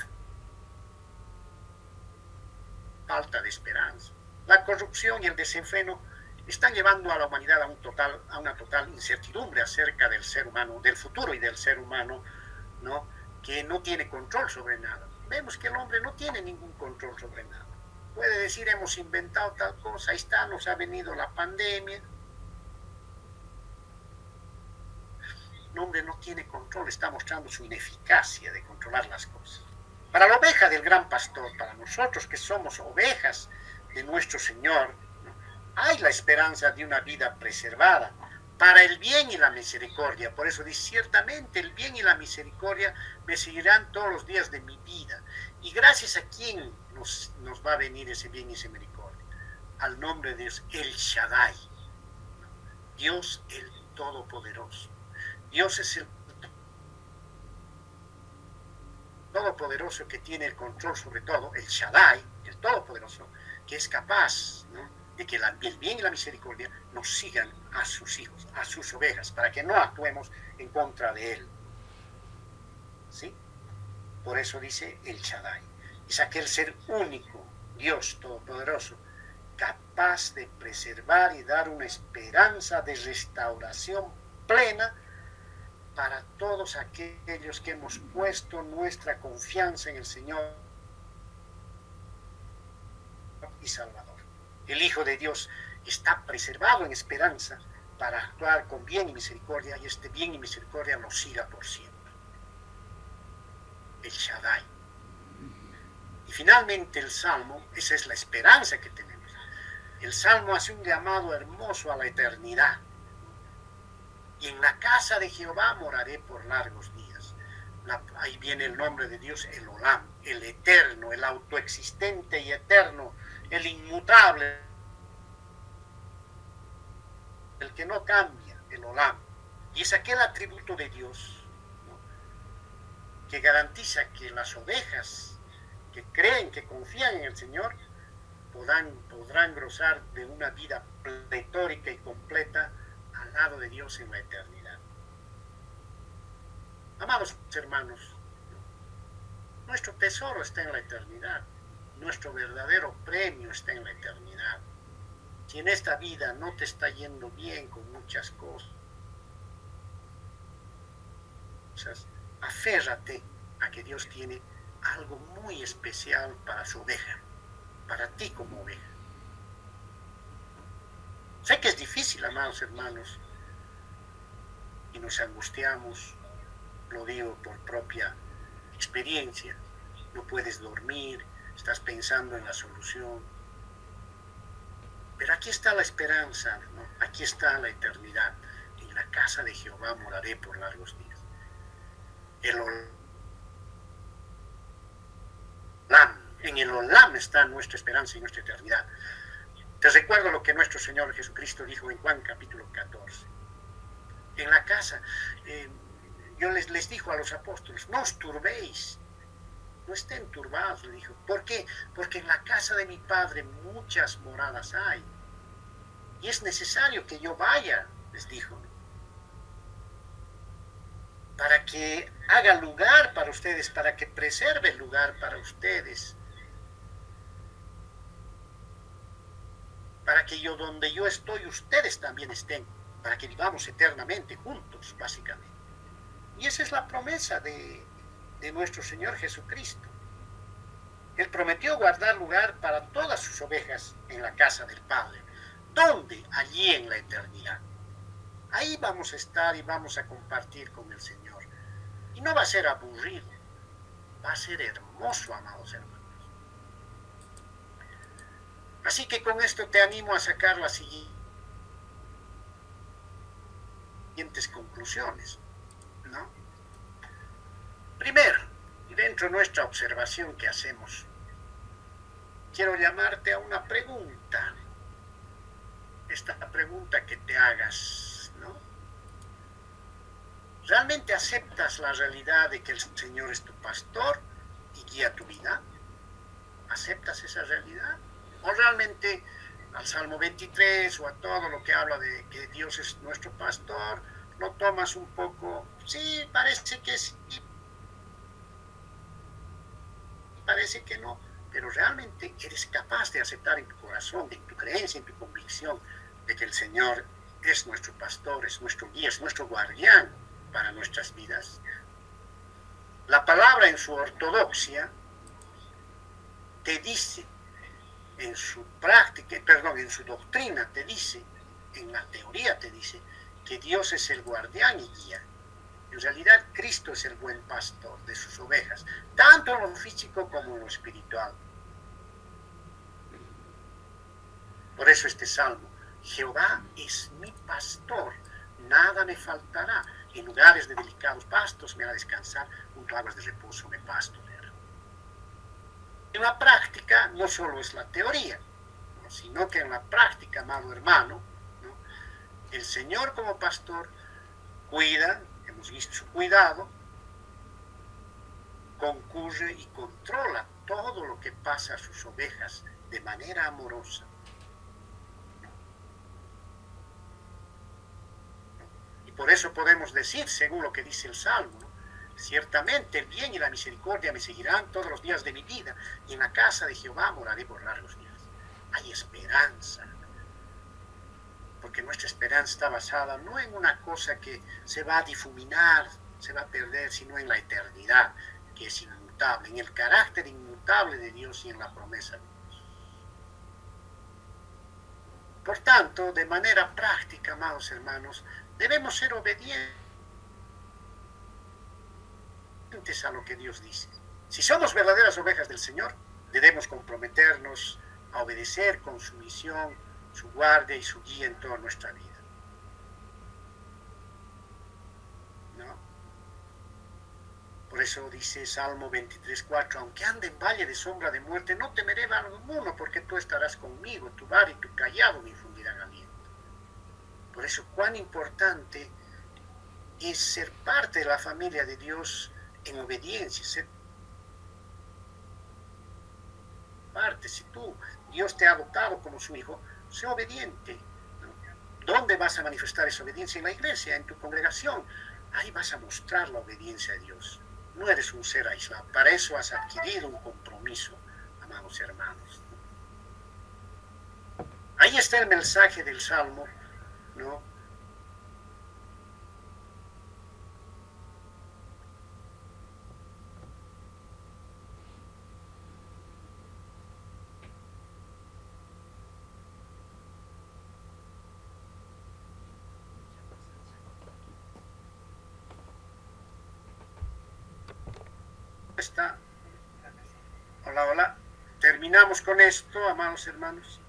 falta de esperanza. La corrupción y el desenfreno están llevando a la humanidad a una total incertidumbre acerca del ser humano, del futuro y del ser humano, ¿no? Que no tiene control sobre nada. Vemos que el hombre no tiene ningún control sobre nada. Puede decir, hemos inventado tal cosa, ahí está, nos ha venido la pandemia. El hombre no tiene control, está mostrando su ineficacia de controlar las cosas. Para la oveja del gran pastor, para nosotros que somos ovejas de nuestro Señor, ¿no? Hay la esperanza de una vida preservada para el bien y la misericordia. Por eso dice, ciertamente el bien y la misericordia me seguirán todos los días de mi vida. Y gracias a quién nos va a venir ese bien y esa misericordia. Al nombre de Dios, el Shaddai, Dios el Todopoderoso. Dios es el Todopoderoso que tiene el control sobre todo, el Shaddai, el Todopoderoso, que es capaz, ¿no?, de que el bien y la misericordia nos sigan a sus hijos, a sus ovejas, para que no actuemos en contra de Él. ¿Sí? Por eso dice el Shaddai. Es aquel ser único, Dios Todopoderoso, capaz de preservar y dar una esperanza de restauración plena para todos aquellos que hemos puesto nuestra confianza en el Señor y Salvador. El Hijo de Dios está preservado en esperanza para actuar con bien y misericordia, y este bien y misericordia nos siga por siempre. El Shaddai. Y finalmente el Salmo, esa es la esperanza que tenemos. El Salmo hace un llamado hermoso a la eternidad. Y en la casa de Jehová moraré por largos días. Ahí viene el nombre de Dios, el Olam, el eterno, el autoexistente y eterno, el inmutable, el que no cambia, el Olam. Y es aquel atributo de Dios, ¿no?, que garantiza que las ovejas que creen, que confían en el Señor, podrán gozar de una vida pletórica y completa al lado de Dios en la eternidad. Amados hermanos, nuestro tesoro está en la eternidad, nuestro verdadero premio está en la eternidad. Si en esta vida no te está yendo bien con muchas cosas, aférrate a que Dios tiene algo muy especial para su oveja, para ti como oveja. Sé que es difícil, amados hermanos, y nos angustiamos, lo digo por propia experiencia. No puedes dormir, estás pensando en la solución. Pero aquí está la esperanza, ¿no? Aquí está la eternidad. En la casa de Jehová moraré por largos días. El Olam, en el Olam está nuestra esperanza y nuestra eternidad. Te recuerdo lo que nuestro Señor Jesucristo dijo en Juan capítulo 14. En la casa, yo les dijo a los apóstoles, no os turbéis, no estén turbados, le dijo. ¿Por qué? Porque en la casa de mi Padre muchas moradas hay. Y es necesario que yo vaya, les dijo, para que haga lugar para ustedes, para que preserve el lugar para ustedes. Para que yo, donde yo estoy, ustedes también estén, para que vivamos eternamente juntos, básicamente. Y esa es la promesa de nuestro Señor Jesucristo. Él prometió guardar lugar para todas sus ovejas en la casa del Padre. ¿Dónde? Allí en la eternidad. Ahí vamos a estar y vamos a compartir con el Señor. Y no va a ser aburrido, va a ser hermoso, amados hermanos. Así que con esto te animo a sacar las siguientes conclusiones, ¿no? Primero, dentro de nuestra observación que hacemos, quiero llamarte a una pregunta. Esta pregunta que te hagas, ¿no? ¿Realmente aceptas la realidad de que el Señor es tu pastor y guía tu vida? ¿Aceptas esa realidad? ¿O realmente al Salmo 23 o a todo lo que habla de que Dios es nuestro pastor, lo tomas un poco, sí, parece que sí, parece que no, pero realmente eres capaz de aceptar en tu corazón, en tu creencia, en tu convicción de que el Señor es nuestro pastor, es nuestro guía, es nuestro guardián para nuestras vidas? La palabra en su ortodoxia te dice, en su práctica, perdón, en su doctrina te dice, en la teoría te dice, que Dios es el guardián y guía. En realidad, Cristo es el buen pastor de sus ovejas, tanto en lo físico como en lo espiritual. Por eso este salmo, Jehová es mi pastor, nada me faltará. En lugares de delicados pastos me hará descansar, junto a aguas de reposo me pastoreará. En la práctica no solo es la teoría, ¿no? Sino que en la práctica, amado hermano, ¿no? El Señor como pastor cuida, hemos visto su cuidado, concurre y controla todo lo que pasa a sus ovejas de manera amorosa. Y por eso podemos decir, según lo que dice el Salmo, ¿no? Ciertamente el bien y la misericordia me seguirán todos los días de mi vida, y en la casa de Jehová moraré por largos días. Hay esperanza, porque nuestra esperanza está basada no en una cosa que se va a difuminar, se va a perder, sino en la eternidad, que es inmutable, en el carácter inmutable de Dios y en la promesa de Dios. Por tanto, de manera práctica, amados hermanos, debemos ser obedientes a lo que Dios dice. Si somos verdaderas ovejas del Señor, debemos comprometernos a obedecer con su misión, su guardia y su guía en toda nuestra vida. ¿No? Por eso dice Salmo 23:4, aunque ande en valle de sombra de muerte, no temeré mal alguno, porque tú estarás conmigo, tu vara y tu cayado me infundirán aliento. Por eso cuán importante es ser parte de la familia de Dios en obediencia, ser parte. Si Dios te ha adoptado como su hijo, sé obediente. ¿Dónde vas a manifestar esa obediencia? En la iglesia, en tu congregación. Ahí vas a mostrar la obediencia a Dios. No eres un ser aislado. Para eso has adquirido un compromiso, amados hermanos. Ahí está el mensaje del Salmo, ¿no? Está. Hola, hola. Terminamos con esto, amados hermanos.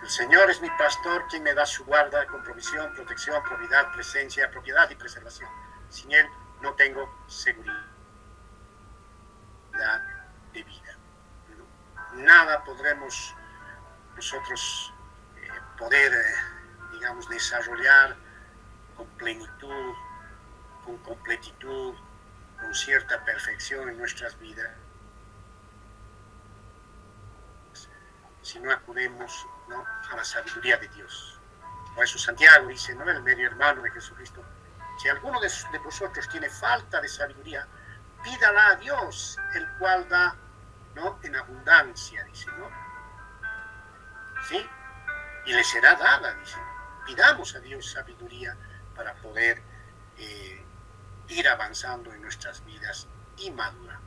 El Señor es mi pastor, quien me da su guarda con provisión, protección, probidad, presencia, propiedad y preservación. Sin Él no tengo seguridad de vida. Nada podremos nosotros poder, digamos, desarrollar con plenitud, con completitud, con cierta perfección en nuestras vidas, si no acudimos, ¿no?, a la sabiduría de Dios. Por eso Santiago dice, ¿no?, el medio hermano de Jesucristo, si alguno de vosotros tiene falta de sabiduría, pídala a Dios, el cual da, ¿no?, en abundancia, dice, ¿no? ¿Sí? Y le será dada, dice. Pidamos a Dios sabiduría para poder ir avanzando en nuestras vidas y madurando.